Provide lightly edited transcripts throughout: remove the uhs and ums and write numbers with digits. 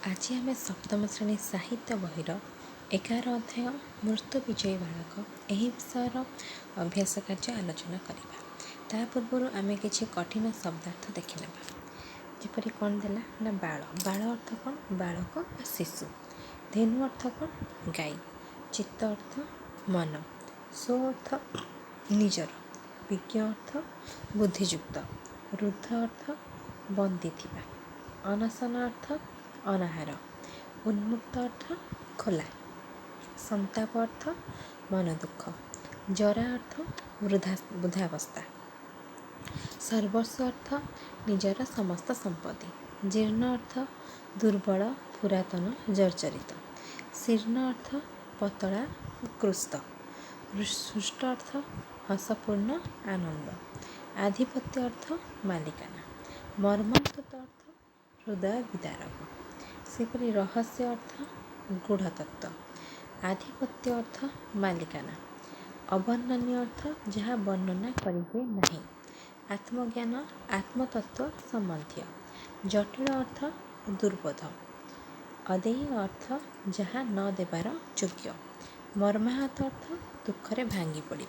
आज आम सप्तम श्रेणी साहित्य बहिर 11 अध्याय मृत्यु विजयी बालक यह विषय अभ्यास कार्य आलोचना करवा। ता पूर्व आम कि कठिन शब्दार्थ देखने जपरी कौन देला ना बाल बाल अर्थ कौन बालक शिशु। धेनु अर्थ कौन गाई। चित्त अर्थ मन। स्व अर्थ निजर। विज्ञ अर्थ बुद्धियुक्त। रुद्ध अर्थ बंदी थिबा। अनशन अर्थ अनाहार। उन्मुक्त अर्थ खोला। संताप अर्थ मन दुख। जरा अर्थ वृद्धावस्था। सर्वस्व अर्थ निजर समस्त संपत्ति। जीर्ण अर्थ दुर्बल पुरातन जर्जरित। शीर्ण अर्थ पतला उत्कृष्ट। सुष्ट अर्थ हसपूर्ण आनंद। आधिपत्य अर्थ मालिकाना। मर्मान्तुत अर्थ हृदय विदारक। सेपरी रहस्य अर्थ गूढ़तत्व। आधिपत्य अर्थ मालिकाना। अवर्णनीय अर्थ जहाँ वर्णना करिहुए नहीं। आत्मज्ञान आत्मतत्व संबंधी। जटिल अर्थ दुर्बोध। अदेय अर्थ जहाँ न देवार योग्य। मर्माहत अर्थ दुखरे भांगी पड़ा।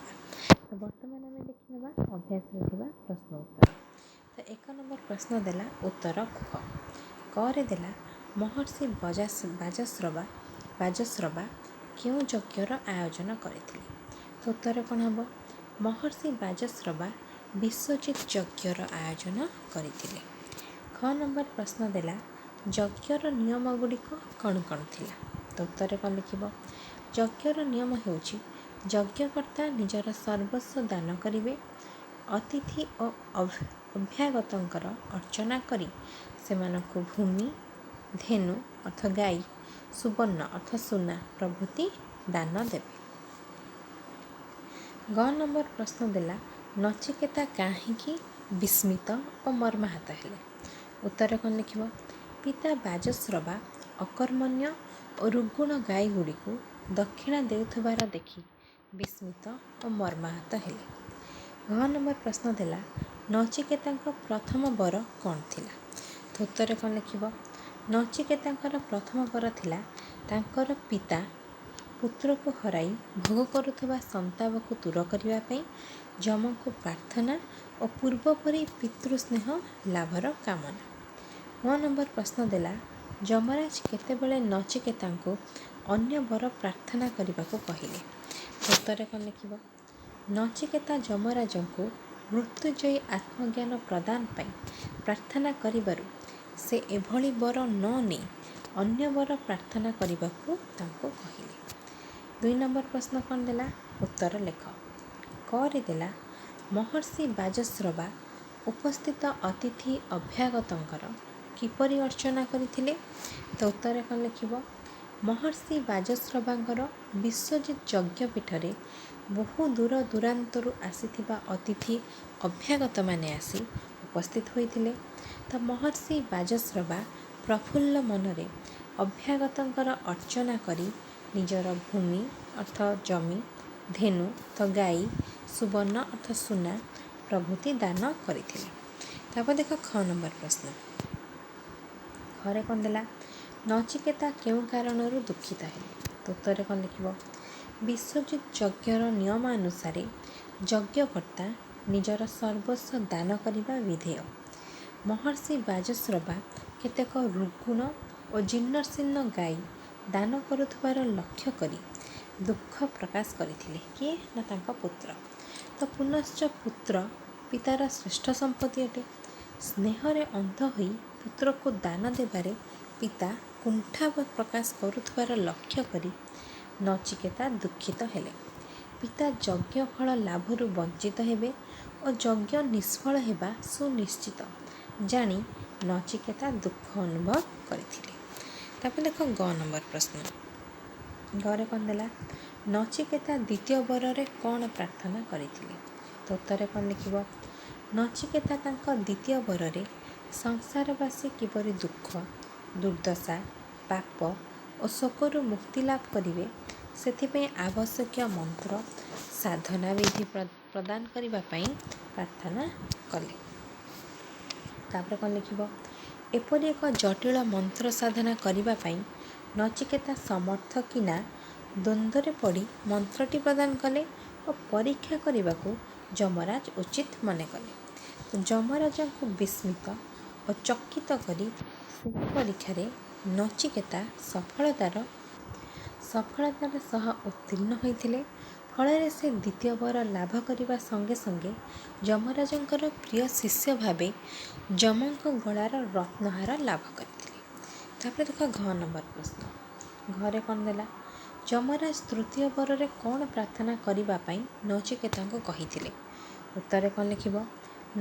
तो बर्तमान आम देखा अभ्यास प्रश्न उत्तर। तो 1 नंबर प्रश्न देला उत्तर कुह। करे देला महर्षि बाजश्रवा क्यों यज्ञर आयोजन करथिले। तो उत्तर कौन हम। महर्षि बाजश्रवा विश्वजित यज्ञर आयोजन करथिले। ख नंबर प्रश्न देला यज्ञर नियम गुड़िक कौन कौन थिला। तो उत्तर कौन लिखिब। यज्ञर नियम हेउछि यज्ञकर्ता निजर सर्वस्व दान करिवे। अतिथि और अभ्यागतंकर अर्चना करी सेमानकु भूमि धेनु अर्थ गाई सुवर्ण अर्थ सुना प्रभृति दान देवे। ग नंबर प्रश्न देला नचिकेता काहींकी विस्मित और मर्माहत हेले। उत्तर कौन लिखिब। पिता बाजश्रवा अकर्मण्य और रुग्ण गाई गुड़िक दक्षिणा देउथबार देखि विस्मित और मर्माहत हेले। घ नंबर प्रश्न देला नचिकेतांक प्रथम वर कौन थिला। तो उत्तर कौन लिखिब। नचिकेतांकर प्रथम वर थिला तांकर पिता पुत्र को हराई भोग करुवा संताप को दूर करने जम को प्रार्थना और पूर्व परी पितृस्नेह लाभर कामना। 9 नंबर प्रश्न देला जमराज केतेबेले नचिकेतांको अन्य वर प्रार्थना करने को कहले। उत्तर कौन लिखिब। नचिकेता जमराजंको मृत्युजयी आत्मज्ञान प्रदान पाई प्रार्थना करिबारु से एभली वर न नहीं अन्य वर प्रार्थना करने को कहले। 2 नंबर प्रश्न कौन देला उत्तर लेख। करे देला महर्षि बाजश्रवा उपस्थित अतिथि अभ्यागतंकर किपरि अर्चना करथिले। तो उत्तर कौन लिखिब। महर्षि बाजश्रवांकर विश्वजित यज्ञपीठरे बहु दूर दूरांतरु आसीथिबा अतिथि अभ्यागत माने आसी उपस्थित होइथिले। तो महर्षि बाजश्रवा प्रफुल्ल मनरे अभ्यागतंकर अर्चना करी निजर भूमि अर्थ जमी धेनु तो गाई सुवर्ण अर्थ सुना प्रभृति दान करथिले। तापर देख ख नंबर प्रश्न। घरे कौन देला नचिकेता क्यों कारणरू दुखित है। तो उत्तर कौन लिखिब। विश्वजित यज्ञर नियम अनुसार यज्ञकर्ता निजर सर्वस्व दान करने विधेय। महर्षि बाजश्रवा केतेक रुग्ण और जीर्णशीर्ण गाई दान करुथबार लक्ष्य करी दुख प्रकाश करथिले किए ना तांका पुत्र। तो पुनश्च पुत्र पितार श्रेष्ठ संपत्ति अटे। स्नेहरे अंध होई पुत्र को दान देबारे पिता कुंठा प्रकाश करुथबार लक्ष्य करी नचिकेता दुखित हेले। पिता यज्ञ फल लाभरू वंचित हेबे और यज्ञ निष्फल हेबा सुनिश्चित जानी नचिकेता दुख अनुभव करथिले। तापर देख ग नंबर प्रश्न। घरे कौन देला नचिकेता द्वितीय वରରେ कौन प्रार्थना करथिले। तो उत्तर कौन लिखिब। नचिकेता तांका द्वितीय वରରେ संसारवासी किपरि दुख दुर्दशा पाप और शोकरू मुक्ति लाभ करिवे सेथिपई आवश्यक मंत्र साधना विधि प्रदान करने प्रार्थना कले। तापर कौन लिखिब। ଏପରି ଏକ ଜଟିଳ ମନ୍ତ୍ର ସାଧନା କରିବା ପାଇଁ ନଚିକେତା ସମର୍ଥ କି ନା ଦ୍ୱନ୍ଦ୍ୱରେ ପଡ଼ି ମନ୍ତ୍ରଟି ପ୍ରଦାନ କଲେ ଓ ପରୀକ୍ଷା କରିବାକୁ ଯମରାଜ ଉଚିତ ମନେ କଲେ। ଯମରାଜଙ୍କୁ ବିସ୍ମିତ ଓ ଚକିତ କରି ସେହି ପରୀକ୍ଷାରେ ନଚିକେତା ସଫଳତାର ସହ ଉତ୍ତୀର୍ଣ୍ଣ ହୋଇଥିଲେ। ଫଳରେ ସେ ଦ୍ୱିତୀୟ ବର ଲାଭ କରିବା ସଙ୍ଗେ ସଙ୍ଗେ ଯମରାଜଙ୍କର ପ୍ରିୟ ଶିଷ୍ୟ ଭାବେ ଯମଙ୍କ ଗଳାର ରତ୍ନହାର ଲାଭ କରିଥିଲେ। ତାପରେ ଦେଖ ଘ ନମ୍ବର ପ୍ରଶ୍ନ। ଘରେ କ'ଣ ଦେଲା? ଯମରାଜ ତୃତୀୟ ବରରେ କ'ଣ ପ୍ରାର୍ଥନା କରିବା ପାଇଁ ନଚିକେତାଙ୍କୁ କହିଥିଲେ? ଉତ୍ତରେ କ'ଣ ଲେଖିବ?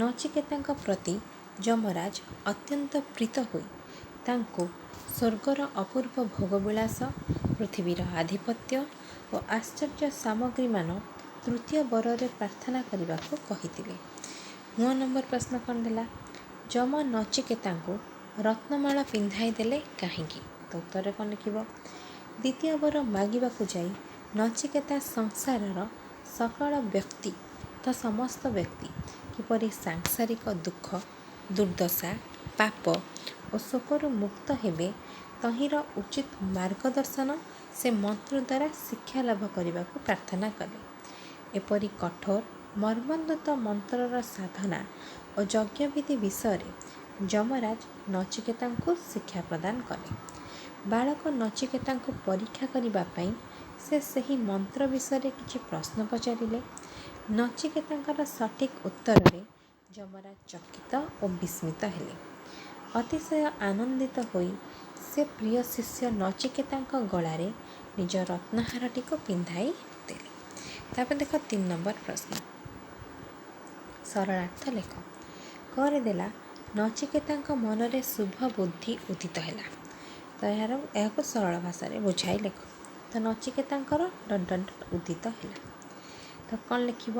ନଚିକେତାଙ୍କ ପ୍ରତି ଯମରାଜ ଅତ୍ୟନ୍ତ ପ୍ରୀତ ହୋଇ ତାଙ୍କୁ ସ୍ୱର୍ଗର ଅପୂର୍ବ ଭୋଗବିଳାସ, ପୃଥିବୀର ଆଧିପତ୍ୟ ଓ ଆଶ୍ଚର୍ଯ୍ୟ ସାମଗ୍ରୀମାନ ତୃତୀୟ ବରରେ ପ୍ରାର୍ଥନା କରିବାକୁ କହିଥିଲେ। ମ ନମ୍ବର ପ୍ରଶ୍ନ କ'ଣ ଦେଲା? ଯମ ନଚିକେତାଙ୍କୁ ରତ୍ନମାଳ ପିନ୍ଧାଇ ଦେଲେ କାହିଁକି? ତ ଉତ୍ତରେ କ'ଣ ଲେଖିବ? ଦ୍ୱିତୀୟ ବର ମାଗିବାକୁ ଯାଇ ନଚିକେତା ସଂସାରର ସକଳ ବ୍ୟକ୍ତି ତଥା ସମସ୍ତ ବ୍ୟକ୍ତି କିପରି ସାଂସାରିକ ଦୁଃଖ, ଦୁର୍ଦ୍ଦଶା, ପାପ ଓ ଶୋକରୁ ମୁକ୍ତ ହେବେ ତହିଁର ଉଚିତ ମାର୍ଗଦର୍ଶନ ସେ ମନ୍ତ୍ର ଦ୍ୱାରା ଶିକ୍ଷା ଲାଭ କରିବାକୁ ପ୍ରାର୍ଥନା କଲେ। ଏପରି କଠୋର ମର୍ମନ୍ତୁଦ ମନ୍ତ୍ରର ସାଧନା ଓ ଯଜ୍ଞବିଧି ବିଷୟରେ ଯମରାଜ ନଚିକେତାଙ୍କୁ ଶିକ୍ଷା ପ୍ରଦାନ କଲେ। ବାଳକ ନଚିକେତାଙ୍କୁ ପରୀକ୍ଷା କରିବା ପାଇଁ ସେ ସେହି ମନ୍ତ୍ର ବିଷୟରେ କିଛି ପ୍ରଶ୍ନ ପଚାରିଲେ। ନଚିକେତାଙ୍କର ସଠିକ୍ ଉତ୍ତରରେ ଯମରାଜ ଚକିତ ଓ ବିସ୍ମିତ ହେଲେ। ଅତିଶୟ ଆନନ୍ଦିତ ହୋଇ ସେ ପ୍ରିୟ ଶିଷ୍ୟ ନଚିକେତାଙ୍କ ଗଳାରେ ନିଜ ରତ୍ନହାରଟିକୁ ପିନ୍ଧାଇ ଦେଲେ। ତାପରେ ଦେଖ 3 ନମ୍ବର ପ୍ରଶ୍ନ। ସରଳାର୍ଥ ଲେଖ। କରେ ଦେଲା ନଚିକେତାଙ୍କ ମନରେ ଶୁଭ ବୁଦ୍ଧି ଉଦିତ ହେଲା। ତ ଏହାକୁ ସରଳ ଭାଷାରେ ବୁଝାଇ ଲେଖ। ତ ନଚିକେତାଙ୍କର ଉଦିତ ହେଲା। ତ କ'ଣ ଲେଖିବ?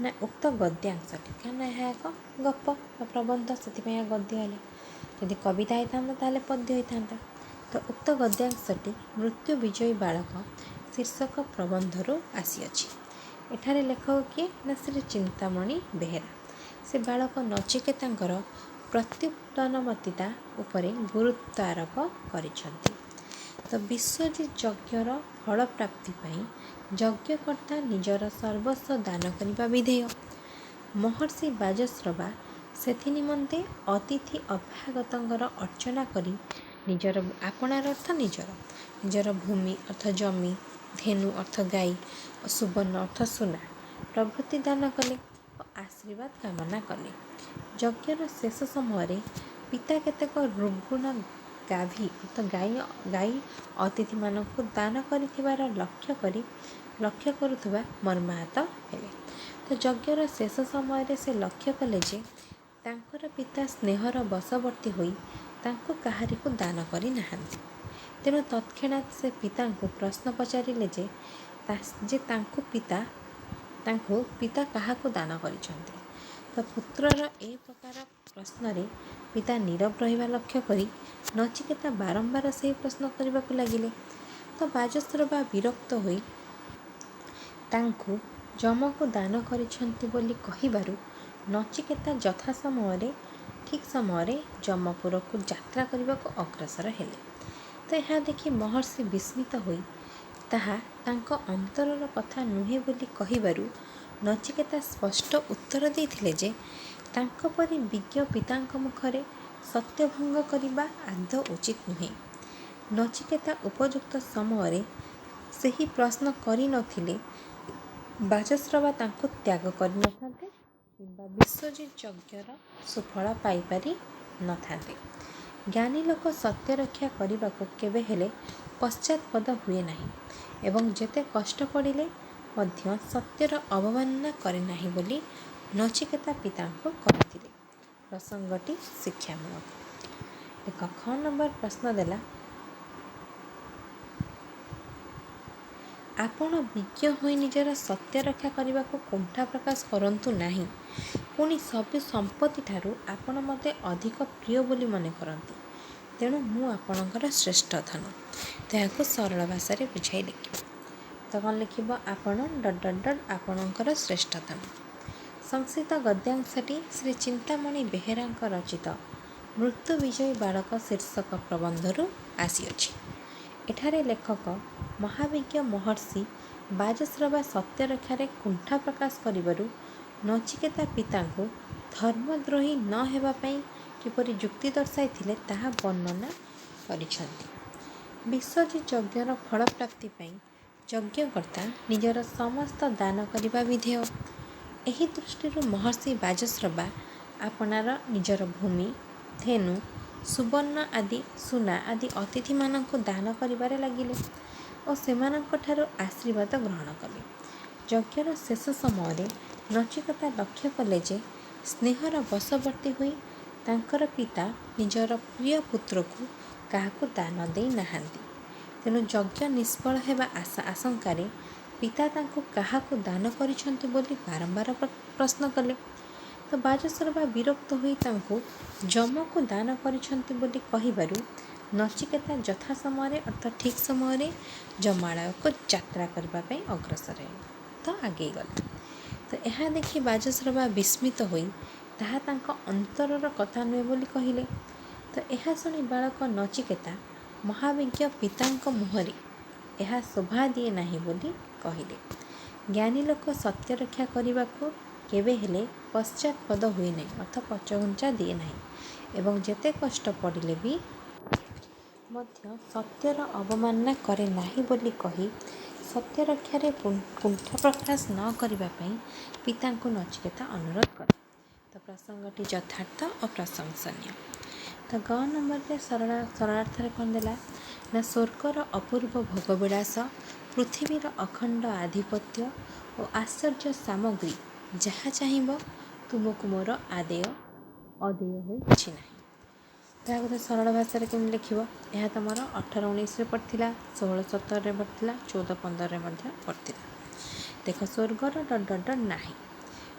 ନା ଉକ୍ତ ଗଦ୍ୟାଂଶଟି, କାରଣ ଏହା ଏକ ଗପ ବା ପ୍ରବନ୍ଧ, ସେଥିପାଇଁ ଏହା ଗଦ୍ୟ ହେଲା। ଯଦି କବିତା ହେଇଥାନ୍ତା ତାହେଲେ ପଦ୍ୟ ହେଇଥାନ୍ତା। ତ ଉକ୍ତ ଗଦ୍ୟାଂଶଟି ମୃତ୍ୟୁ ବିଜୟୀ ବାଳକ ଶୀର୍ଷକ ପ୍ରବନ୍ଧରୁ ଆସିଅଛି। ଏଠାରେ ଲେଖକ କିଏ? ନା ଶ୍ରୀ ଚିନ୍ତାମଣି ବେହେରା। ସେ ବାଳକ ନଚିକେତାଙ୍କର ପ୍ରତ୍ୟୁତ୍ପନ୍ନମତିତା ଉପରେ ଗୁରୁତ୍ୱ ଆରୋପ କରିଛନ୍ତି। ତ ବିଶ୍ୱଜିତ୍ ଯଜ୍ଞର ଫଳ ପ୍ରାପ୍ତି ପାଇଁ ଯଜ୍ଞକର୍ତ୍ତା ନିଜର ସର୍ବସ୍ୱ ଦାନ କରିବା ବିଧେୟ। ମହର୍ଷି ବାଜଶ୍ରବା ସେଥି ନିମନ୍ତେ ଅତିଥି ଅଭ୍ୟାଗତଙ୍କର ଅର୍ଚ୍ଚନା କରି ଆପଣାର ଅର୍ଥ ନିଜର ଭୂମି ଅର୍ଥ ଜମି, ଧେନୁ ଅର୍ଥ ଗାଈ ଓ ସୁବର୍ଣ୍ଣ ଅର୍ଥ ସୁନା ପ୍ରଭୃତି ଦାନ କଲେ ଓ ଆଶୀର୍ବାଦ କାମନା କଲେ। ଯଜ୍ଞର ଶେଷ ସମୟରେ ପିତା କେତେକ ରୁଗ୍ଣ ଗାଭୀ ଅର୍ଥ ଗାଈ ଅତିଥିମାନଙ୍କୁ ଦାନ କରିଥିବାର ଲକ୍ଷ୍ୟ କରୁଥିବା ମର୍ମାହତ ହେଲେ। ତ ଯଜ୍ଞର ଶେଷ ସମୟରେ ସେ ଲକ୍ଷ୍ୟ କଲେ ଯେ ତାଙ୍କର ପିତା ସ୍ନେହର ବଶବର୍ତ୍ତୀ ହୋଇ ତାଙ୍କୁ କାହାରିକୁ ଦାନ କରିନାହାନ୍ତି। ତେଣୁ ତତ୍କ୍ଷଣାତ୍ ସେ ପିତାଙ୍କୁ ପ୍ରଶ୍ନ ପଚାରିଲେ ଯେ ତାଙ୍କୁ ପିତା କାହାକୁ ଦାନ କରିଛନ୍ତି। ତ ପୁତ୍ରର ଏ ପ୍ରକାର ପ୍ରଶ୍ନରେ ପିତା ନୀରବ ରହିବା ଲକ୍ଷ୍ୟ କରି ନଚିକେତା ବାରମ୍ବାର ସେହି ପ୍ରଶ୍ନ କରିବାକୁ ଲାଗିଲେ। ତ ବାଜଶ୍ରବା ବିରକ୍ତ ହୋଇ ତାଙ୍କୁ ଯମକୁ ଦାନ କରିଛନ୍ତି ବୋଲି କହିବାରୁ ନଚିକେତା ଠିକ୍ ସମୟରେ ଯମପୁରକୁ ଯାତ୍ରା କରିବାକୁ ଅଗ୍ରସର ହେଲେ। ତ ଏହା ଦେଖି ମହର୍ଷି ବିସ୍ମିତ ହୋଇ ତାହା ତାଙ୍କ ଅନ୍ତରର କଥା ନୁହେଁ ବୋଲି କହିବାରୁ ନଚିକେତା ସ୍ପଷ୍ଟ ଉତ୍ତର ଦେଇଥିଲେ ଯେ ତାଙ୍କ ପରି ବିଜ୍ଞ ପିତାଙ୍କ ମୁଖରେ ସତ୍ୟଭଙ୍ଗ କରିବା ଆଦୌ ଉଚିତ ନୁହେଁ। ନଚିକେତା ଉପଯୁକ୍ତ ସମୟରେ ସେହି ପ୍ରଶ୍ନ କରିନଥିଲେ ବାଜଶ୍ରବା ତାଙ୍କୁ ତ୍ୟାଗ କରିନଥାନ୍ତେ କିମ୍ବା ବିଶ୍ୱଜିତ୍ ଯଜ୍ଞର ସୁଫଳ ପାଇପାରି ନଥାନ୍ତେ। ଜ୍ଞାନୀ ଲୋକ ସତ୍ୟ ରକ୍ଷା କରିବାକୁ କେବେ ହେଲେ ପଶ୍ଚାତ୍ପଦ ହୁଏ ନାହିଁ ଏବଂ ଯେତେ କଷ୍ଟ ପଡ଼ିଲେ ମଧ୍ୟ ସତ୍ୟର ଅବମାନନା କରେ ନାହିଁ ବୋଲି ନଚିକେତା ପିତାଙ୍କୁ କହିଥିଲେ। ପ୍ରସଙ୍ଗଟି ଶିକ୍ଷାମୂଳକ। ଦେଖ ଖ ନମ୍ବର ପ୍ରଶ୍ନ ଦେଲା, ଆପଣ ବିଜ୍ଞ ହୋଇ ନିଜର ସତ୍ୟ ରକ୍ଷା କରିବାକୁ କୁଣ୍ଠା ପ୍ରକାଶ କରନ୍ତୁ ନାହିଁ, ପୁଣି ସବୁ ସମ୍ପତ୍ତିଠାରୁ ଆପଣ ମୋତେ ଅଧିକ ପ୍ରିୟ ବୋଲି ମନେ କରନ୍ତି। ତେଣୁ ମୁଁ ଆପଣଙ୍କର ଶ୍ରେଷ୍ଠ ଧନ। ତ ଏହାକୁ ସରଳ ଭାଷାରେ ବୁଝାଇ ଲେଖିବ। ତ କ'ଣ ଲେଖିବ? ଆପଣଙ୍କର ଶ୍ରେଷ୍ଠ ଧନ। ସଂସ୍କୃତ ଗଦ୍ୟାଂଶଟି ଶ୍ରୀ ଚିନ୍ତାମଣି ବେହେରାଙ୍କ ରଚିତ ମୃତ୍ୟୁ ବିଜୟୀ ବାଳକ ଶୀର୍ଷକ ପ୍ରବନ୍ଧରୁ ଆସିଅଛି। ଏଠାରେ ଲେଖକ ମହାବିଜ୍ଞ ମହର୍ଷି ବାଜଶ୍ରବା ସତ୍ୟରକ୍ଷାରେ କୁଣ୍ଠା ପ୍ରକାଶ କରିବାରୁ ନଚିକେତା ପିତାଙ୍କୁ ଧର୍ମଦ୍ରୋହୀ ନ ହେବା ପାଇଁ କିପରି ଯୁକ୍ତି ଦର୍ଶାଇଥିଲେ ତାହା ବର୍ଣ୍ଣନା କରିଛନ୍ତି। ବିଶ୍ୱଜିତ୍ ଯଜ୍ଞର ଫଳପ୍ରାପ୍ତି ପାଇଁ ଯଜ୍ଞକର୍ତ୍ତା ନିଜର ସମସ୍ତ ଦାନ କରିବା ବିଧେୟ। ଏହି ଦୃଷ୍ଟିରୁ ମହର୍ଷି ବାଜଶ୍ରବା ଆପଣାର ନିଜର ଭୂମି, ଧେନୁ, ସୁନା ଆଦି ଅତିଥିମାନଙ୍କୁ ଦାନ କରିବାରେ ଲାଗିଲେ ଓ ସେମାନଙ୍କଠାରୁ ଆଶୀର୍ବାଦ ଗ୍ରହଣ କଲେ। ଯଜ୍ଞର ଶେଷ ସମୟରେ ନଚିକେତା ଲକ୍ଷ୍ୟ କଲେ ଯେ ସ୍ନେହର ବଶବର୍ତ୍ତୀ ହୋଇ ତାଙ୍କର ପିତା ନିଜର ପ୍ରିୟ ପୁତ୍ରକୁ କାହାକୁ ଦାନ ଦେଇ ନାହାନ୍ତି। ତେଣୁ ଯଜ୍ଞ ନିଷ୍ଫଳ ହେବା ଆଶଙ୍କାରେ ପିତା ତାଙ୍କୁ କାହାକୁ ଦାନ କରିଛନ୍ତି ବୋଲି ବାରମ୍ବାର ପ୍ରଶ୍ନ କଲେ। ତ ବାଜଶ୍ରବା ବିରକ୍ତ ହୋଇ ତାଙ୍କୁ ଯମକୁ ଦାନ କରିଛନ୍ତି ବୋଲି କହିବାରୁ ନଚିକେତା ଯଥା ସମୟରେ ଅର୍ଥାତ୍ ଠିକ୍ ସମୟରେ ଯମାଳୟକୁ ଯାତ୍ରା କରିବା ପାଇଁ ଅଗ୍ରସର ହେଲେ ତ ଆଗେଇ ଗଲେ। ତ ଏହା ଦେଖି ବାଜଶ୍ରବା ବିସ୍ମିତ ହୋଇ ତାହା ତାଙ୍କ ଅନ୍ତରର କଥା ନୁହେଁ ବୋଲି କହିଲେ। ତ ଏହା ଶୁଣି ବାଳକ ନଚିକେତା ମହାବିଜ୍ଞ ପିତାଙ୍କ ମୁହଁରେ ଏହା ଶୋଭା ଦିଏ ନାହିଁ ବୋଲି କହିଲେ। ଜ୍ଞାନୀ ଲୋକ ସତ୍ୟ ରକ୍ଷା କରିବାକୁ କେବେ ହେଲେ ପଶ୍ଚାତପଦ ହୁଏ ନାହିଁ ଅର୍ଥାତ୍ ପଛଘୁଞ୍ଚା ଦିଏ ନାହିଁ ଏବଂ ଯେତେ କଷ୍ଟ ପଡ଼ିଲେ ବି ମଧ୍ୟ ସତ୍ୟର ଅବମାନନା କରେ ନାହିଁ ବୋଲି କହି ସତ୍ୟ ରକ୍ଷାରେ କୁଣ୍ଠା ପ୍ରକାଶ ନ କରିବା ପାଇଁ ପିତାଙ୍କୁ ନଚିକେତା ଅନୁରୋଧ କଲେ। ତ ପ୍ରସଙ୍ଗଟି ଯଥାର୍ଥ ଓ ପ୍ରଶଂସନୀୟ। ତ ଗ ନମ୍ବରରେ ସରଳାର୍ଥରେ କ'ଣ ଦେଲା ନା ସ୍ୱର୍ଗର ଅପୂର୍ବ ଭୋଗବିଳାସ, ପୃଥିବୀର ଅଖଣ୍ଡ ଆଧିପତ୍ୟ ଓ ଆଶ୍ଚର୍ଯ୍ୟ ସାମଗ୍ରୀ ଯାହା ଚାହିଁବ ତୁମକୁ ମୋର ଅଦେୟ ହୋଇ କିଛି ନାହିଁ। ତାହା ଗୋଟେ ସରଳ ଭାଷାରେ କେମିତି ଲେଖିବ? ଏହା ତୁମର 18-19ରେ ପଡ଼ିଥିଲା, 16-17ରେ ପଡ଼ିଥିଲା, 14-15ରେ ମଧ୍ୟ ପଡ଼ିଥିଲା। ଦେଖ ସ୍ୱର୍ଗର ନାହିଁ।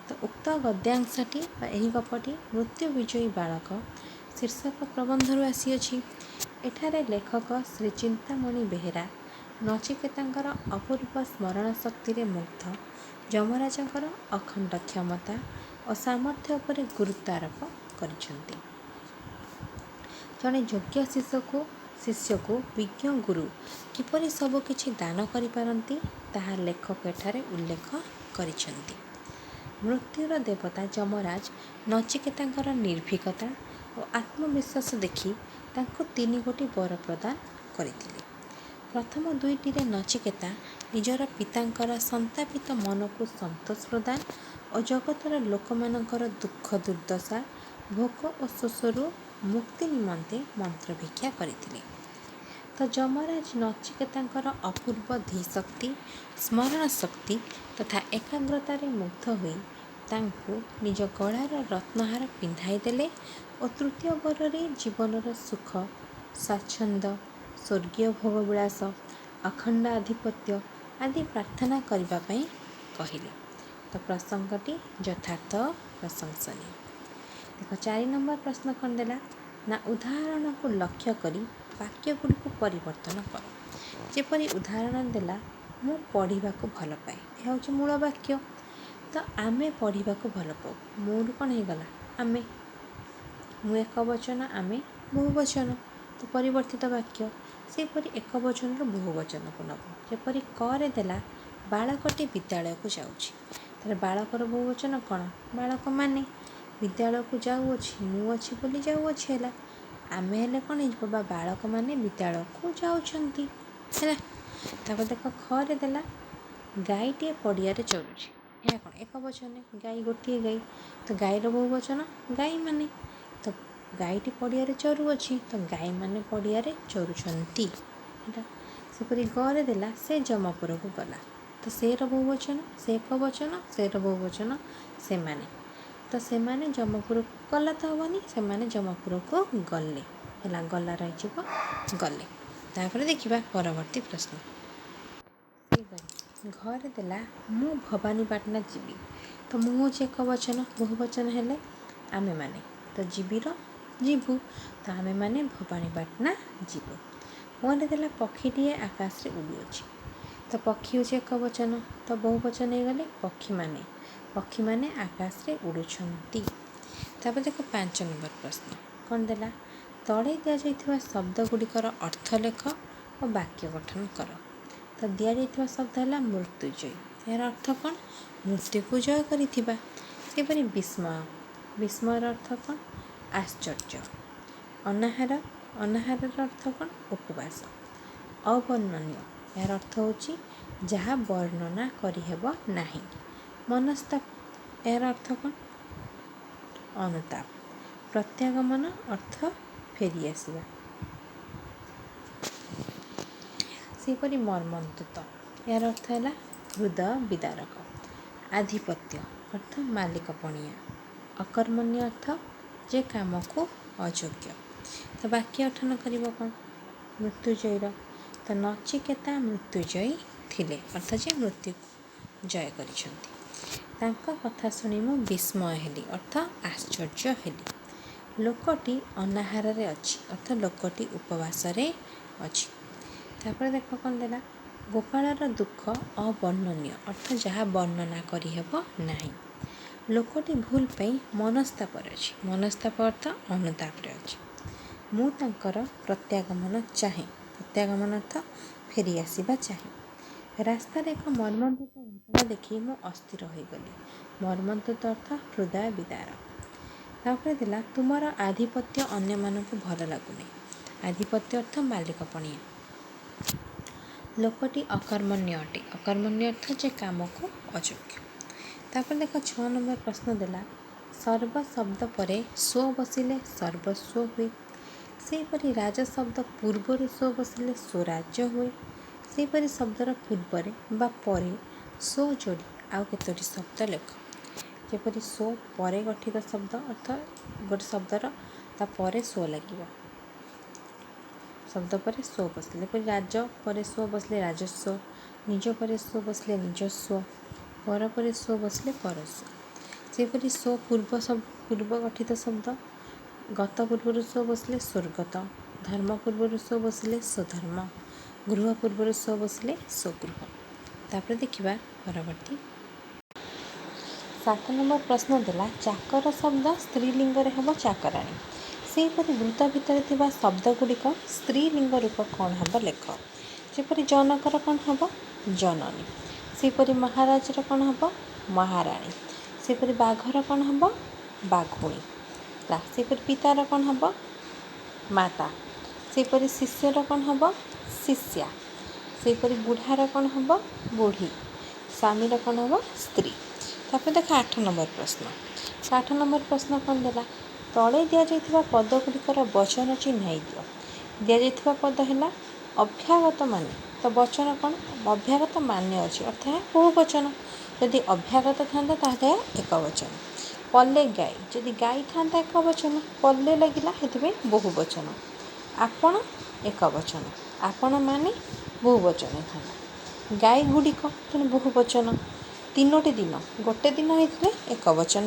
ତ ଉକ୍ତ ଗଦ୍ୟାଂଶଟି ବା ଏହି ଗପଟି ମୃତ୍ୟୁ ବିଜୟୀ ବାଳକ ଶୀର୍ଷକ ପ୍ରବନ୍ଧରୁ ଆସିଅଛି। ଏଠାରେ ଲେଖକ ଶ୍ରୀ ଚିନ୍ତାମଣି ବେହେରା ନଚିକେତାଙ୍କର ଅପୂର୍ବ ସ୍ମରଣ ଶକ୍ତିରେ ମୁଗ୍ଧ ଯମରାଜଙ୍କର ଅଖଣ୍ଡ କ୍ଷମତା ଓ ସାମର୍ଥ୍ୟ ଉପରେ ଗୁରୁତ୍ୱ ଆରୋପ କରିଛନ୍ତି। ଜଣେ ଯୋଗ୍ୟ ଶିଷ୍ୟକୁ ବିଜ୍ଞ ଗୁରୁ କିପରି ସବୁ କିଛି ଦାନ କରିପାରନ୍ତି ତାହା ଲେଖକ ଏଠାରେ ଉଲ୍ଲେଖ କରିଛନ୍ତି। ମୃତ୍ୟୁର ଦେବତା ଯମରାଜ ନଚିକେତାଙ୍କର ନିର୍ଭୀକତା ଓ ଆତ୍ମବିଶ୍ୱାସ ଦେଖି ତାଙ୍କୁ 3 ଗୋଟି ବର ପ୍ରଦାନ କରିଥିଲେ। ପ୍ରଥମ 2ଟିରେ ନଚିକେତା ନିଜର ପିତାଙ୍କର ସନ୍ତାପିତ ମନକୁ ସନ୍ତୋଷ ପ୍ରଦାନ ଓ ଜଗତର ଲୋକମାନଙ୍କର ଦୁଃଖ ଦୁର୍ଦ୍ଦଶା, ଭୋକ ଓ ଶୋଷରୁ ମୁକ୍ତି ନିମନ୍ତେ ମନ୍ତ୍ର ଭିକ୍ଷା କରିଥିଲେ। ତ ଯମରାଜ ନଚିକେତାଙ୍କର ଅପୂର୍ବ ଧୀଶକ୍ତି, ସ୍ମରଣ ଶକ୍ତି ତଥା ଏକାଗ୍ରତାରେ ମୁଗ୍ଧ ହୋଇ ତାଙ୍କୁ ନିଜ ଗଳାର ରତ୍ନହାର ପିନ୍ଧାଇ ଦେଲେ ଓ ତୃତୀୟ ବରରେ ଜୀବନର ସୁଖ, ସ୍ୱାଚ୍ଛନ୍ଦ୍ୟ, ସ୍ୱର୍ଗୀୟ ଭୋଗବିଳାସ, ଅଖଣ୍ଡ ଆଧିପତ୍ୟ ଆଦି ପ୍ରାର୍ଥନା କରିବା ପାଇଁ କହିଲେ। ତ ପ୍ରସଙ୍ଗଟି ଯଥାର୍ଥ ପ୍ରଶଂସନୀୟ। ଦେଖ 4 ନମ୍ବର ପ୍ରଶ୍ନ କ'ଣ ଦେଲା ନା ଉଦାହରଣକୁ ଲକ୍ଷ୍ୟ କରି ବାକ୍ୟଗୁଡ଼ିକୁ ପରିବର୍ତ୍ତନ କର। ଯେପରି ଉଦାହରଣ ଦେଲା ମୁଁ ପଢ଼ିବାକୁ ଭଲ ପାଏ, ଏହା ହେଉଛି ମୂଳ ବାକ୍ୟ। ତ ଆମେ ପଢ଼ିବାକୁ ଭଲ ପାଉ, ମୋରୁ କ'ଣ ହେଇଗଲା ଆମେ, ମୁଁ ଏକବଚନ, ଆମେ ବହୁବଚନ, ତ ପରିବର୍ତ୍ତିତ ବାକ୍ୟ। ସେହିପରି ଏକବଚନରୁ ବହୁବଚନକୁ ନେବ। ଯେପରି କରେ ଦେଲା ବାଳକଟି ବିଦ୍ୟାଳୟକୁ ଯାଉଛି, ତା'ହେଲେ ବାଳକର ବହୁବଚନ କ'ଣ? ବାଳକମାନେ। ବିଦ୍ୟାଳୟକୁ ଯାଉଅଛି, ମୁଁ ଅଛି ବୋଲି ଯାଉଅଛି ହେଲା। ଆମେ ହେଲେ କ'ଣ ହେଇଯିବ? ବା ବାଳକମାନେ ବିଦ୍ୟାଳୟକୁ ଯାଉଛନ୍ତି ହେଲା। ତାପରେ ଦେଖ ଖରେ ଦେଲା ଗାଈଟିଏ ପଡ଼ିଆରେ ଚରୁଛି, ଏହା କ'ଣ? ଏକବଚନ, ଗାଈ ଗୋଟିଏ ଗାଈ, ତ ଗାଈର ବହୁବଚନ ଗାଈମାନେ। ତ ଗାଈଟି ପଡ଼ିଆରେ ଚରୁଅଛି, ତ ଗାଈମାନେ ପଡ଼ିଆରେ ଚରୁଛନ୍ତି ହେଲା। ସେପରି ଗରେ ଦେଲା ସେ ଯମପୁରକୁ ଗଲା, ତ ସେର ବହୁବଚନ, ସେ ଏକବଚନ, ସେର ବହୁବଚନ ସେମାନେ। ତ ସେମାନେ ଯମପୁରକୁ ଗଲା ତ ହେବନି, ସେମାନେ ଯମପୁରକୁ ଗଲେ ହେଲା, ଗଲା ରହିଯିବ ଗଲେ। ତାପରେ ଦେଖିବା ପରବର୍ତ୍ତୀ ପ୍ରଶ୍ନ। ଘରେ ଦେଲା ମୁଁ ଭବାନୀପାଟଣା ଯିବି, ତ ମୁଁ ହେଉଛି ଏକବଚନ, ବହୁବଚନ ହେଲେ ଆମେମାନେ, ତ ଯିବିର ଯିବୁ, ତ ଆମେମାନେ ଭବାନୀପାଟଣା ଯିବୁ। ମୋରେ ଦେଲା ପକ୍ଷୀଟିଏ ଆକାଶରେ ଉଡ଼ୁଅଛି, ତ ପକ୍ଷୀ ହେଉଛି ଏକବଚନ, ତ ବହୁବଚନ ହେଇଗଲେ ପକ୍ଷୀମାନେ, ପକ୍ଷୀମାନେ ଆକାଶରେ ଉଡ଼ୁଛନ୍ତି। ତାପରେ ଦେଖ 5 ନମ୍ବର ପ୍ରଶ୍ନ କ'ଣ ଦେଲା, ତଳେ ଦିଆଯାଇଥିବା ଶବ୍ଦ ଗୁଡ଼ିକର ଅର୍ଥ ଲେଖ ଓ ବାକ୍ୟ ଗଠନ କର। ତ ଦିଆଯାଇଥିବା ଶବ୍ଦ ହେଲା ମୃତ୍ୟୁଜୟୀ। ଏହାର ଅର୍ଥ କ'ଣ? ମୃତ୍ୟୁକୁ ଜୟ କରିଥିବା। ସେପରି ବିସ୍ମୟ, ବିସ୍ମୟର ଅର୍ଥ କ'ଣ? ଆଶ୍ଚର୍ଯ୍ୟ। ଅନାହାର, ଅନାହାରର ଅର୍ଥ କ'ଣ? ଉପବାସ। ଅବର୍ଣ୍ଣନୀୟ, ଏହାର ଅର୍ଥ ହେଉଛି ଯାହା ବର୍ଣ୍ଣନା କରିହେବ ନାହିଁ। ମନସ୍ତାପ, ଏହାର ଅର୍ଥ କ'ଣ? ଅନୁତାପ। ପ୍ରତ୍ୟାଗମନ ଅର୍ଥ ଫେରିଆସିବା। ସେହିପରି ମର୍ମନ୍ତୁତ, ଏହାର ଅର୍ଥ ହେଲା ହୃଦୟ ବିଦାରକ। ଆଧିପତ୍ୟ ଅର୍ଥ ମାଲିକପଣିଆ। ଅକର୍ମଣ୍ୟ ଅର୍ଥ ଯେ କାମକୁ ଅଯୋଗ୍ୟ। ତ ବାକ୍ୟ ଗଠନ କରିବ କ'ଣ? ମୃତ୍ୟୁଜୟୀର ତ ନଚିକେତା ମୃତ୍ୟୁଜୟୀ ଥିଲେ, ଅର୍ଥ ଯେ ମୃତ୍ୟୁକୁ ଜୟ କରିଛନ୍ତି। ତାଙ୍କ କଥା ଶୁଣି ମୁଁ ବିସ୍ମୟ ହେଲି, ଅର୍ଥ ଆଶ୍ଚର୍ଯ୍ୟ ହେଲି। ଲୋକଟି ଅନାହାରରେ ଅଛି, ଅର୍ଥ ଲୋକଟି ଉପବାସରେ ଅଛି। ତାପରେ ଦେଖ କ'ଣ ଦେଲା, ଗୋପାଳର ଦୁଃଖ ଅବର୍ଣ୍ଣନୀୟ, ଅର୍ଥ ଯାହା ବର୍ଣ୍ଣନା କରିହେବ ନାହିଁ। ଲୋକଟି ଭୁଲ ପାଇଁ ମନସ୍ତାପରେ ଅଛି, ମନସ୍ତାପ ଅର୍ଥ ଅନୁତାପରେ ଅଛି। ମୁଁ ତାଙ୍କର ପ୍ରତ୍ୟାଗମନ ଚାହେଁ, ପ୍ରତ୍ୟାଗମନ ଅର୍ଥ ଫେରିଆସିବା ଚାହେଁ। ରାସ୍ତାରେ ଏକ ମର୍ମନ୍ତୁଦ ଘଟଣା ଦେଖି ମୁଁ ଅସ୍ଥିର ହୋଇଗଲି। ମର୍ମନ୍ତୁଦ ଅର୍ଥ ହୃଦୟ ବିଦାର। ତାପରେ ଦେଲା, ତୁମର ଆଧିପତ୍ୟ ଅନ୍ୟମାନଙ୍କୁ ଭଲ ଲାଗୁନି। ଆଧିପତ୍ୟ ଅର୍ଥ ମାଲିକପଣିଆ। ଲୋକଟି ଅକର୍ମଣ୍ୟ ଅଟେ, ଅକର୍ମଣ୍ୟ ଅର୍ଥ ଯେ କାମକୁ ଅଯୋଗ୍ୟ। ତାପରେ ଦେଖ 6 ନମ୍ବର ପ୍ରଶ୍ନ ଦେଲା, ସର୍ବ ଶବ୍ଦ ପରେ ସ୍ୱ ବସିଲେ ସର୍ବସ୍ୱ ହୁଏ। ସେହିପରି ରାଜ ଶବ୍ଦ ପୂର୍ବରୁ ସ୍ୱ ବସିଲେ ସ୍ୱରାଜ୍ୟ ହୁଏ। ସେହିପରି ଶବ୍ଦର ପୂର୍ବରେ ବା ପରେ ସ୍ୱ ଯୋଡ଼ି ଆଉ କେତୋଟି ଶବ୍ଦ ଲେଖ। ଯେପରି ସ୍ୱ ପରେ ଗଠିତ ଶବ୍ଦ, ଅର୍ଥ ଗୋଟେ ଶବ୍ଦର ତା ପରେ ସ୍ୱ ଲାଗିବ। ଶବ୍ଦ ପରେ ସ୍ୱ ବସିଲେ, ଯେପରି ରାଜ ପରେ ସ୍ୱ ବସିଲେ ରାଜସ୍ୱ, ନିଜ ପରେ ସ୍ୱ ବସିଲେ ନିଜସ୍ୱ, ପର ପରେ ସ୍ୱ ବସିଲେ ପରସ୍ୱ। ସେହିପରି ସ୍ୱ ପୂର୍ବ ଗଠିତ ଶବ୍ଦ, ଗତ ପୂର୍ବରୁ ସ୍ୱ ବସିଲେ ସ୍ୱର୍ଗତ, ଧର୍ମ ପୂର୍ବରୁ ସ୍ୱ ବସିଲେ ସ୍ୱଧର୍ମ, ଗୃହ ପୂର୍ବରୁ ସ୍ୱ ବସିଲେ ସ୍ୱଗୃହ। ତାପରେ ଦେଖିବା ପରବର୍ତ୍ତୀ 7 ନମ୍ବର ପ୍ରଶ୍ନ ଦେଲା, ଚାକର ଶବ୍ଦ ସ୍ତ୍ରୀଲିଙ୍ଗରେ ହେବ ଚାକରାଣୀ। ସେହିପରି ବୃତ୍ତ ଭିତରେ ଥିବା ଶବ୍ଦ ଗୁଡ଼ିକ ସ୍ତ୍ରୀଲିଙ୍ଗ ରୂପ କ'ଣ ହେବ ଲେଖ। ଯେପରି ଜନକର କ'ଣ ହେବ? ଜନନୀ। ସେହିପରି ମହାରାଜର କ'ଣ ହେବ? ମହାରାଣୀ। ସେହିପରି ବାଘର କ'ଣ ହେବ? ବାଘୁଣୀ। ସେହିପରି ପିତାର କ'ଣ ହେବ? ମାତା। ସେହିପରି ଶିଷ୍ୟର କ'ଣ ହେବ? ଶିଷ୍ୟା। ସେହିପରି ବୁଢ଼ାର କ'ଣ ହେବ? ବୁଢ଼ୀ। ସ୍ୱାମୀର କ'ଣ ହେବ? ସ୍ତ୍ରୀ। ତାପରେ ଦେଖ 8 ନମ୍ବର ପ୍ରଶ୍ନ। 8 ନମ୍ବର ପ୍ରଶ୍ନ କ'ଣ ଦେଲା, ତଳେ ଦିଆଯାଇଥିବା ପଦ ଗୁଡ଼ିକର ବଚନ ଚିହ୍ନାଇ ଦିଅ। ଦିଆଯାଇଥିବା ପଦ ହେଲା ଅଭ୍ୟାଗତ ମାନେ। ତ ବଚନ କ'ଣ? ଅଭ୍ୟାଗତ ମାନେ ଅଛି, ଅର୍ଥ ବହୁ ବଚନ। ଯଦି ଅଭ୍ୟାଗତ ଥାନ୍ତା ତାହେଲେ ଏକ ବଚନ। ପଲେ ଗାଈ, ଯଦି ଗାଈ ଥାନ୍ତା ଏକ ବଚନ, ପଲେ ଲାଗିଲା ସେଥିପାଇଁ ବହୁ ବଚନ। ଆପଣ ଏକ ବଚନ, ଆପଣ ମାନେ ବହୁ ବଚନ ଥାନ୍ତା। ଗାଈ ଗୁଡ଼ିକ ତେଣୁ ବହୁ ବଚନ। 3ଟି ଦିନ, ଗୋଟେ ଦିନ ହେଇଥିଲେ ଏକ ବଚନ,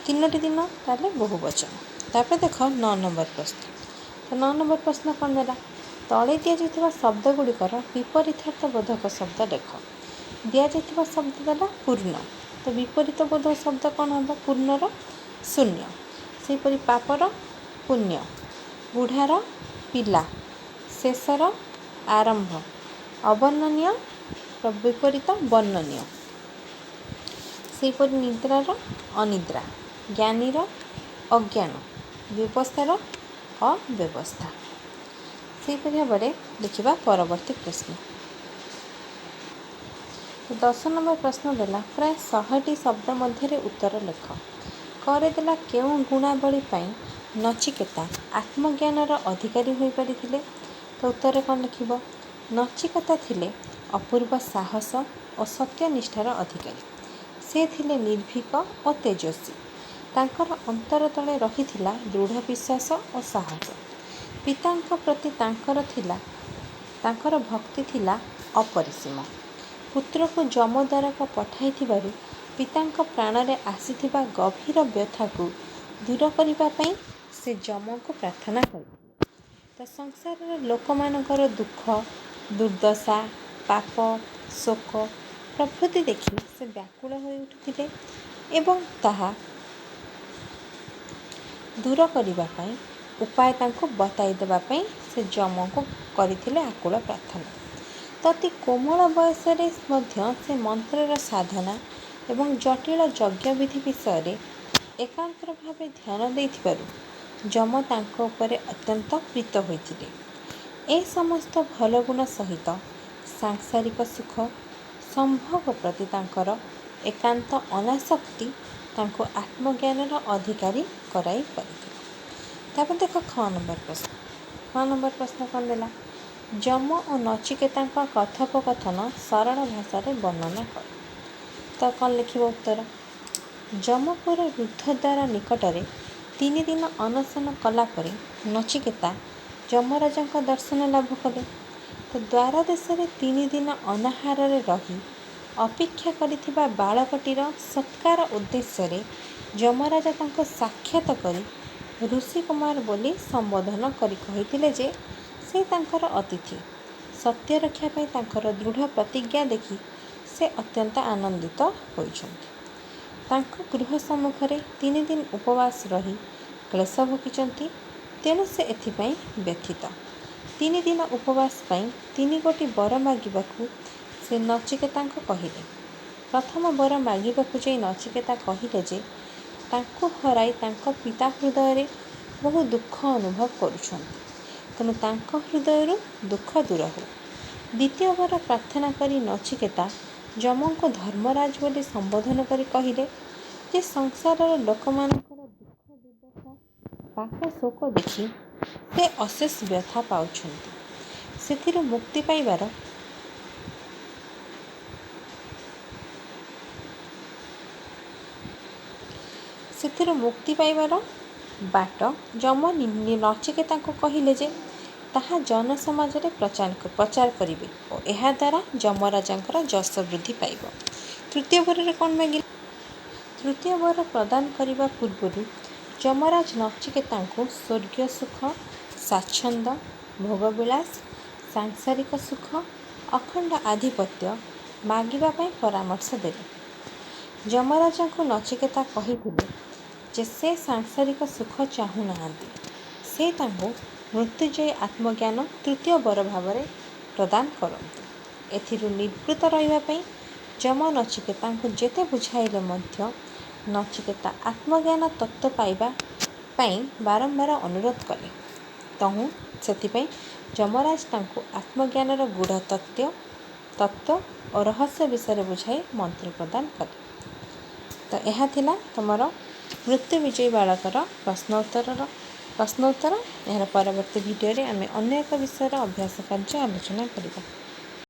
3ଟି ଦିନ ତାହେଲେ ବହୁ ବଚନ। ତାପରେ ଦେଖ 9 ନମ୍ବର ପ୍ରଶ୍ନ। ତ 9 ନମ୍ବର ପ୍ରଶ୍ନ କ'ଣ ଦେଲା, ତଳେ ଦିଆଯାଇଥିବା ଶବ୍ଦ ଗୁଡ଼ିକର ବିପରୀତାର୍ଥ ବୋଧକ ଶବ୍ଦ ଲେଖ। ଦିଆଯାଇଥିବା ଶବ୍ଦ ଦେଲା ପୂର୍ଣ୍ଣ, ତ ବିପରୀତ ବୋଧକ ଶବ୍ଦ କ'ଣ ହେବ? ପୂର୍ଣ୍ଣର ଶୂନ୍ୟ। ସେହିପରି ପାପର ପୁଣ୍ୟ, ବୁଢ଼ାର ପିଲା, ଶେଷର ଆରମ୍ଭ, ଅବର୍ଣ୍ଣନୀୟ ବିପରୀତ ବର୍ଣ୍ଣନୀୟ। ସେହିପରି ନିଦ୍ରାର ଅନିଦ୍ରା, ଜ୍ଞାନୀର ଅଜ୍ଞାନ, ବ୍ୟବସ୍ଥାର ଅବ୍ୟବସ୍ଥା। ସେହିପରି ଭାବରେ ଦେଖିବା ପରବର୍ତ୍ତୀ ପ୍ରଶ୍ନ। 10 ନମ୍ବର ପ୍ରଶ୍ନ ଦେଲା, ପ୍ରାୟ 100ଟି ଶବ୍ଦ ମଧ୍ୟରେ ଉତ୍ତର ଲେଖ। କରେ ଦେଲା, କେଉଁ ଗୁଣାବଳୀ ପାଇଁ ନଚିକେତା ଆତ୍ମଜ୍ଞାନର ଅଧିକାରୀ ହୋଇପାରିଥିଲେ। ତ ଉତ୍ତରରେ କ'ଣ ଲେଖିବ? ନଚିକେତା ଥିଲେ ଅପୂର୍ବ ସାହସ ଓ ସତ୍ୟନିଷ୍ଠାର ଅଧିକାରୀ। ସେ ଥିଲେ ନିର୍ଭୀକ ଓ ତେଜସ୍ୱୀ। ତାଙ୍କର ଅନ୍ତର ତଳେ ରହିଥିଲା ଦୃଢ଼ ବିଶ୍ୱାସ ଓ ସାହସ। ପିତାଙ୍କ ପ୍ରତି ତାଙ୍କର ଭକ୍ତି ଥିଲା ଅପରିସୀମ। ପୁତ୍ରକୁ ଯମଦ୍ୱାରକୁ ପଠାଇଥିବାରୁ ପିତାଙ୍କ ପ୍ରାଣରେ ଆସିଥିବା ଗଭୀର ବ୍ୟଥାକୁ ଦୂର କରିବା ପାଇଁ ସେ ଯମକୁ ପ୍ରାର୍ଥନା କରିଥିଲେ। ତ ସଂସାରର ଲୋକମାନଙ୍କର ଦୁଃଖ, ଦୁର୍ଦ୍ଦଶା, ପାପ, ଶୋକ ପ୍ରଭୃତି ଦେଖି ସେ ବ୍ୟାକୁଳ ହୋଇ ଉଠିଥିଲେ ଏବଂ ତାହା ଦୂର କରିବା ପାଇଁ उपाय तांको बताई देबा पई से जम को करथिले आकुल प्रार्थना। तो अति कोमल बयसरे मध्य से मंत्रर साधना एवं जटिल यज्ञविधि विषय एकांतर भावे ध्यान देथिबारु जम तांको उपरे अत्यंत प्रीत होइथिले। ए समस्त भल गुण सहित सांसारिक सुख संभोग प्रति तांकर एकांत अनासक्ति तांको आत्मज्ञानर अधिकारी कराई परिथिले। तापर देख ख नंबर प्रश्न। ख नंबर प्रश्न कौन देला? जम और नचिकेता कथोपकथन सरल भाषा वर्णना कर। तो कौन लिखिब उत्तर? जमपुर रुद्धद्वार निकटरे 3 दिन अनशन कलापर नचिकेता जमराजा दर्शन लाभ कले। तो द्वार देश 3 दिन अनाहार रही अपेक्षा करिथिबा बालकटीर सत्कार उद्देश्य जमराजा तांको साक्षात करी ऋषि कुमार बोली संबोधन करी कहिथिले जे से तांकर अतिथि। सत्य रक्षा पाई तांकर दृढ़ प्रतिज्ञा देखि से अत्यंत आनंदित होइछन्ति। तांको गृह सम्मुखरे 3 दिन उपवास रही क्लेश भोगिचन्ति। तेणु से एथिपाई व्यथित। 3 दिन उपवास पाई 3 गोटी वर मागिबाकू से नचिकेता कहिले। प्रथम वर मागिबाकू जाई नचिकेता कहिले जे तांको हराई तांको पिता हृदय बहु दुख अनुभव करुछन्ति। तेणु तांको हृदय दुख दूर हो। द्वितीय वर प्रार्थना करी नचिकेता जम को धर्मराज बोली संबोधन करी कहिले जे संसार लोकमानकर दुख दुर्दशा पाप शोक देखि से अशेष व्यथा पाउछन्ति। सेथिरु मुक्ति पाइबार बाट जम नचिकेता कहिले जे ताहा जन समाज रे प्रचार करिवे और एहा द्वारा जमराजांकर जश वृद्धि पाइब। तृतीय वर कौन मागिले? तृतीय वर प्रदान करने पूर्व जमराज नचिकेता स्वर्गीय सुख स्वाच्छंद भोगविलास सांसारिक सुख अखंड आधिपत्य मागिबा पाई परामर्श देले। जमराजा को नचिकेता कहिथिले जे से सांसारिक सुख चाहू नाहांती। से तांको मृत्युजयी आत्मज्ञान तृतीय वर भाव प्रदान करते। एथिरु निवृत्त रहिबा पाई जम नचिकेता जेते बुझाइले मध्य नचिकेता आत्मज्ञान तत्व पाइबा पाई बारंबार अनुरोध कले। तहु सेथिपाई जमराज तांको आत्मज्ञानर गूढ़ तत्व और रहस्य विषय बुझाई मंत्र प्रदान कले। तो यह थिला तुमर मृत्यु विजयी बालकर प्रश्नोत्तर। यार परवर्ती भिडियो रे आमे अन्य एक विषय अभ्यास कार्य आलोचना करिबा।